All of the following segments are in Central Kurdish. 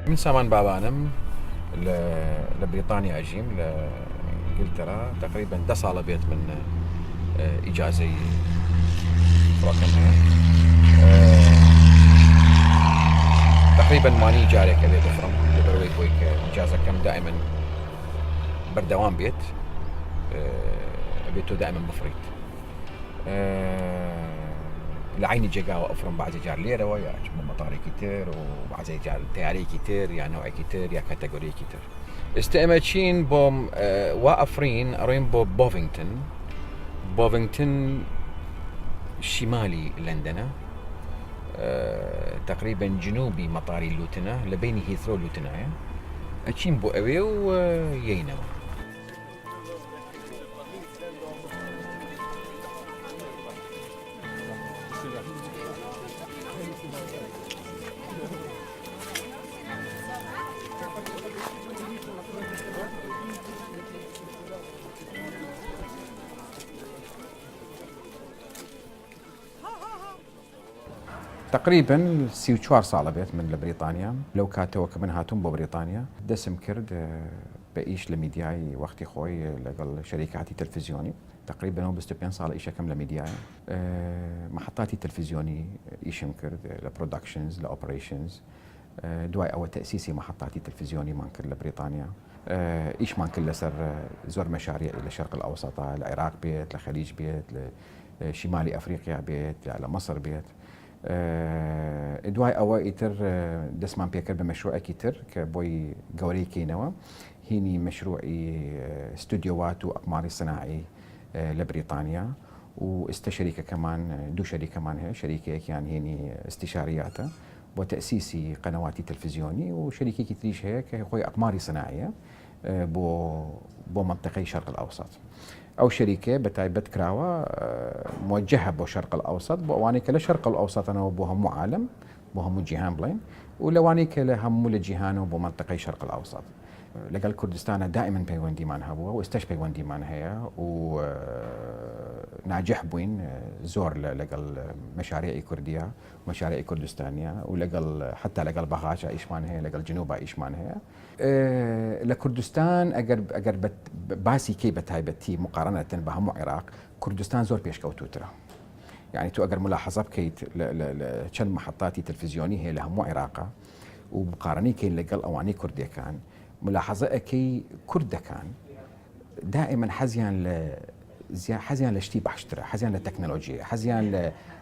من سامان بابانم لبريطانيا أجيم لإنجلترا تقريبا ده صار بيت من إجازة فروكنها تقريبا ماني جاريك أبي بفرم لبروي كويك إجازة كم دائما بردوام بيت بيتو دائما بفريت لعيني جاقا أفرم بعد جار ليرة ويا مطاري كتير وبعد جار تياري كتير يا نوعي كتير يا كاتيجوري كتير استئمتشين بوم وافرين أرين بوفينغتون شمالي لندن تقريبا جنوبي مطاري لوتنا لبيني هيثرو لوتنا أتشين بو أوي ويينما تقريبا سيو چوار ساڵە بێت من لە بریتانیا لەو کاتەوە کە من هاتووم بۆ بریتانیا دەسم کرد بە ئیش لە میدیای وەختی خۆی لەگەڵ شەریکاتی تەلڤیزیۆنی تقریبا 25 ساڵ ئیشەکەم لە میدیایە محطاتی تەلڤیزیۆنی ئیشم کرد لە پرۆداکشنز لە ئۆپەرەیشنز دوای ئەوە تەسیسی محطاتی تەلڤیزیۆنیمان کرد لە بریتانیا ئیشمان کرد لەسەر زۆر مەشاریع لە شەرق الأوسەطا لە عێراق بێت لە خەلیج بێت لە شیمالی ئەفریقیا بێت یا لە مەسر بێت دوای ئەوە ئیتر دەستمان پێکرد بە مەشروعێکی تر کە بۆی گەورەیکەینەوە هینی مەشروعی ستودیۆوات و ئەقماری سناعی لە بریتانیا و ئێستا شەریکەکەمان دوو شەریکەمان هەیە شەریکەیەکیان هینی استیشاریاتە بۆ تەسیسی قەنەواتی تەلڤیزیۆنی و شەریکێکی تریش هەیە کە خۆی ئەقماری سناعیە بۆ منطقەی شەرق الأوسط ئەو شەریکە بەتایبەت کراوە موجهە بۆ شەرق الأوسط بۆ ئەوانەی کە لە شەرق الأوسطەنەوە بۆ هەموو عالم بۆ هەموو جیهان بڵێن و لەوانەی کە لە هەموو لە جیهانەوە بۆ منطقەی شەرق الأوسط لەگەڵ کوردستانە دائما پەیوەندیمان هەبووە و ئێستاش پەیوەندیمان هەیە و ناجح بووین زۆر لەگەڵ مەشاریعی کوردیە مەشاریعی کوردستانیە و لەگەڵ حتا لەگەڵ بەغاچە ئیشمان هەیە لەگەڵ جنوبا ئیشمان هەیە لە کوردستان ئەگەر باسی کەی بە تایبەتی مقارنەتەن بە هەموو عێراق کوردستان زۆر پێشکەوتووترە يعني تو ئەگەر ملاحظە بکەیت چەند محطاتی تەلڤیزیۆنی هەیە لە هەموو عێراقا و مقارنەیکەین لەگەڵ ئەوانەی کوردەکان ملاحظە ئەەکەی کوردەکان دائما حەزیان لە شتی باشترە حەزیان لە تەکنۆلۆژیە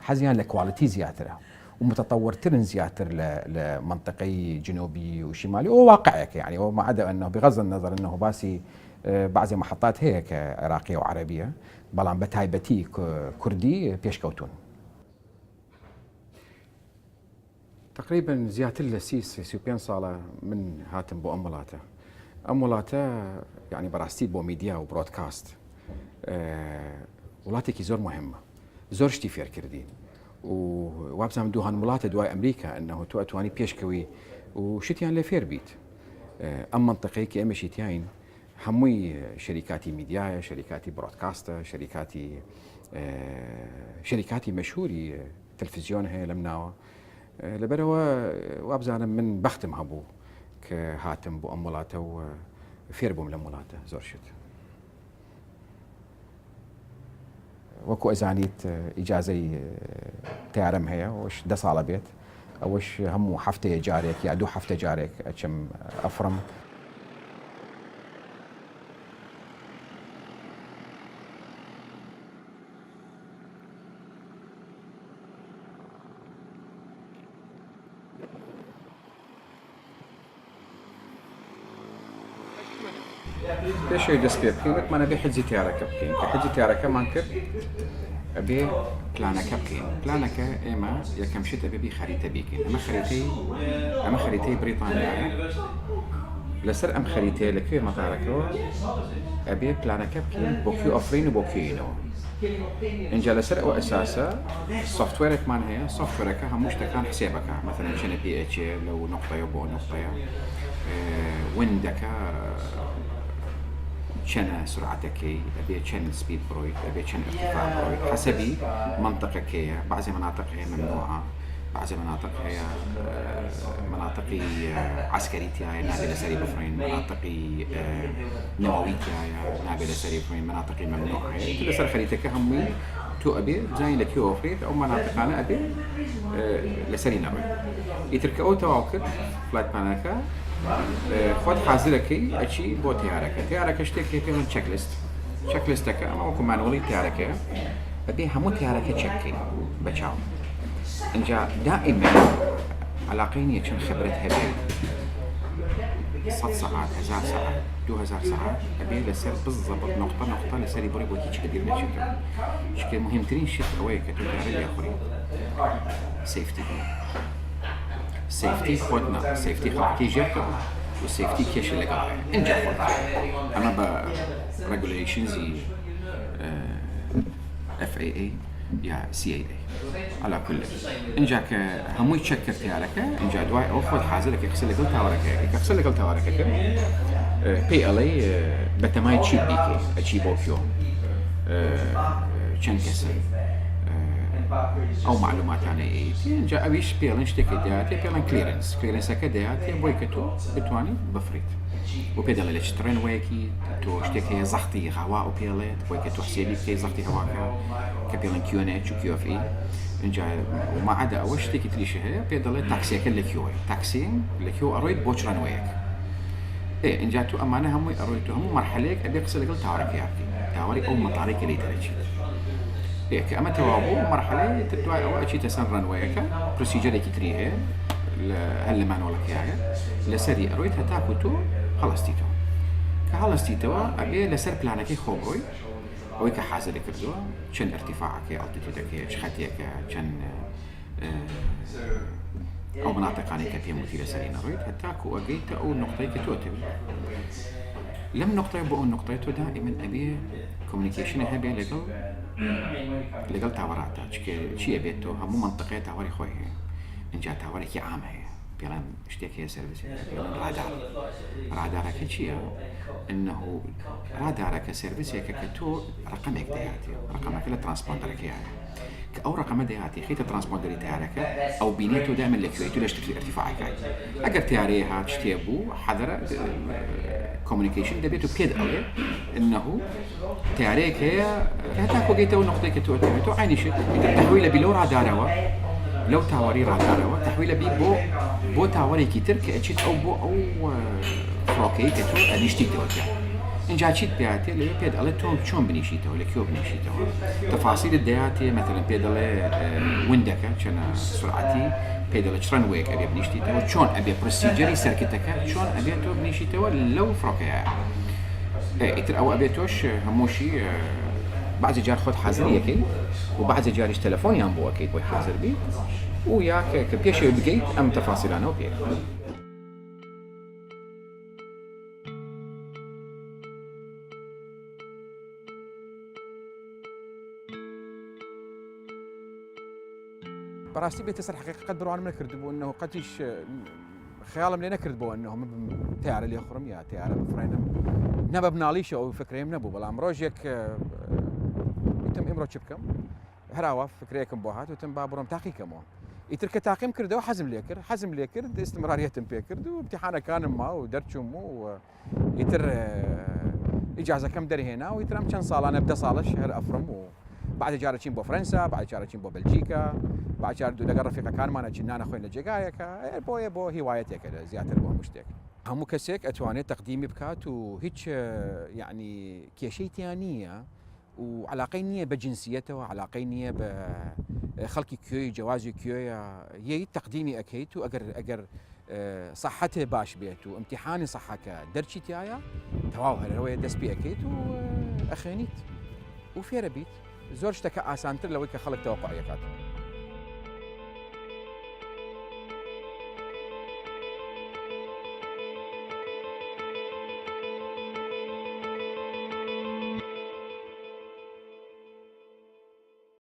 حەزیان لە کواڵیتی زیاترە ومتطورترن زياتر لمنطقي جنوبي وشمالي وواقعك يعني وما عدا انه بغض النظر انه باسي بعض محطات هيك عراقيه وعربيه بلان بتايبتي كردي بيشكوتون تقريبا زياتر لسيس سيبين صالة من هاتم بو امولاته يعني براستي بو ميديا وبرودكاست ولاتي زور مهمه زور شتي فير كردين وابزام دوهان ملاته دواي امريكا انه تو اتواني بيشكوي وشتيان لفير بيت ام منطقي كي ام شتيان هموي شركاتي ميديا شركاتي برودكاست شركاتي مشهوري تلفزيون هي لمناوه لبروا وابزان من بختم هبو كهاتم بو امولاته وفير بوم لمولاته زور شت وەکو ئەزانیت ئیجازەی تیارەم هەیە وش دە ساڵە بێت ئەوەش هەموو هەفتەیە جارێک یا دوو هەفتە جارێک ئەچم ئەفڕم پێشەوەی دەست پێ بکەین وتمان ئەبێ حجزی تیارەکە بکەین کە حجزی تیارەکەمان کرد ئەبێ پلانەکە بکەین پلانەکە ئێمە یەکەم شت ئەبێ خەریتە بیکەین ئەمە خەریتەی بریتانیایە لەسەر ئەم خەریتەیە لەکوێ مەتارەکەوە ئەبێ پلانەکە بکەین بۆ کوێ ئەفرین و بۆ کوێینەوە اینجا لەسەر ئەوە ئەساسە سۆفتوێرێکمان هەیە سۆفتوێرەکە هەموو شتەکان حسێبەکە مەثەڵەن چەنە PH لەو نقطەیە بۆ نقطەیە ويندەکە چەنە سرعتەکەی ئەبێ چەند سپید بڕۆیت ئەبێ چەند ارتفاع بڕۆیت حسەبی منطقەکەیە بعضی مناطق هەیە ممنوعە بعض المناطق هي مناطقي عسكريتي هاي نابلة سري بفرين مناطقي نوويتي هاي نابلة سري بفرين مناطقي ممنوعة هاي كل سر خريطك همي تو أبي زين لك يو فريد أو مناطق أنا أبي لسري نابل يترك أو تواكل فلات بانكا خود حاضركي أشي بو تيارك اشتكي في من تشيك ليستك أما وكم مانولي تيارك أبي همو تيارك تشكي بتشاو انجا دائما علاقين يكون خبرتها بي 6 ساعات 1000 ساعة 2000 ساعة أبي لسر بالضبط نقطة لسر يبري بوكي كدير نشكل شكل مهم ترين شيء أويك تدري يا أخوي سيفتي خودنا سيفتي خلاكي جاكم والسيفتي كيش اللي قاعد انجا خود أنا ب regulations FAA يا CAA على كل انجاك همو يتشكر تيارك انجا دواي او خود حاضرك يغسل لك التوارك PLA بتماي تشيب بيكي اتشيبو كيو چنكسر او معلومات عن اي انجا ابيش بيلن شتكي دياتي بيلن كليرنس هكا دياتي بويكتو بتواني بفريت وبيدل ليش ترين ويكي تو شتكي زختي هواء وبيلت بويكتو حسيبي كي زختي هواء كبيلن كيونيتش وكيو اف اي انجا وما عدا اول شتكي تريشه هي بيدل تاكسي كل تاكسي لكيو ارويد بوتشران ويك ايه انجا تو امانه هم ارويدو هم مرحله ابي اقصد لك تاورك ياكي تاوري او مطاريك اللي تريجي ايه كأما توابو مرحله تدواي او اشي تسرن ويكا بروسيجر كي تريه هل ما نقولك ياها لسري ارويدها تاكوتو خلصتيتو كخلصتيتو ابي لسر بلانكي خوبروي ويك حاضر كردو شن ارتفاعك التيتودك شخاتيك شن او مناطق اني كفي مثيره سرينا رويد حتى كو اجيت او نقطه كتوتم لم نقطه بو نقطه دائما ابي كوميونيكيشن هبي لقل تاورات شي ابيتو هم منطقه تاوري خوي ان جات تاوري كي عامه بيلان اشتكي سيرفيس رادار كشيء انه رادار سيرفيس كتو رقمك دياتي رقمك الترانسبوندر كيا او رقم دياتي خيت الترانسبوندر تاعك او بينيتو دائما لكيتو ليش تفي ارتفاعك اگر تياريها تشتيبو حضر كوميونيكيشن دبيتو بيد قوي انه تياريك هي هتاكو جيتو نقطه كتو عيني شيء تحويله بلو رادار لو تاوري رادار تحويله بي بو تاوري كتير كأشيت او فروكي كتو انشتيتو إن جاتشيت بياتي اللي بيد على توم شون بنيشيته ولا كيو بنيشيته تفاصيل الدياتي مثلا بيد على ويندك كنا سرعتي بيد على شرن ويك أبي بنيشيته وشون أبي بروسيجري سيركتك شون أبي تو بنيشيته لو فروكي إتر أو أبي توش هموشي بعض جار خد حاضرية كي وبعض جار تلفون ينبو أكيد بوي حاضر بي وياك كبيش بقيت أم تفاصيل أنا وبيك براستي بيتسر حقيقة قد بروان من كردبو انه قديش خيالهم لنا كردبو انه تيار اللي يخرم يا تيار بفرينم نبا بناليش او فكريم نبو بلا امروجك يتم امرو تشبكم هراوا فكريكم بوهات وتم بابروم تاقيكم يترك تاقيم كردو حزم ليكر استمرارية بيكرد وامتحانه كان ما ودرتشم يتر اجازه كم دري هنا ويترم كان صاله نبدا صاله شهر افرم بعد جارتين بو فرنسا بعد جارتين بو بلجيكا بعد جار دو دغ رفيقه كان مانا جنان اخوينا جايك بو هوايتك كذا زياده بو مشتك هم كسيك اتواني تقديمي بكات وهيك يعني كشيء ثانيه وعلاقينيه بجنسيته وعلاقينيه بخلقي كيو جوازي كيو هي تقديمي اكيد واجر صحته باش بيته امتحاني صحك درجتي تاعي تواو هو دس بي اكيد واخينيت وفي ربيت زوجتك اسانتر لو خلق توقعيات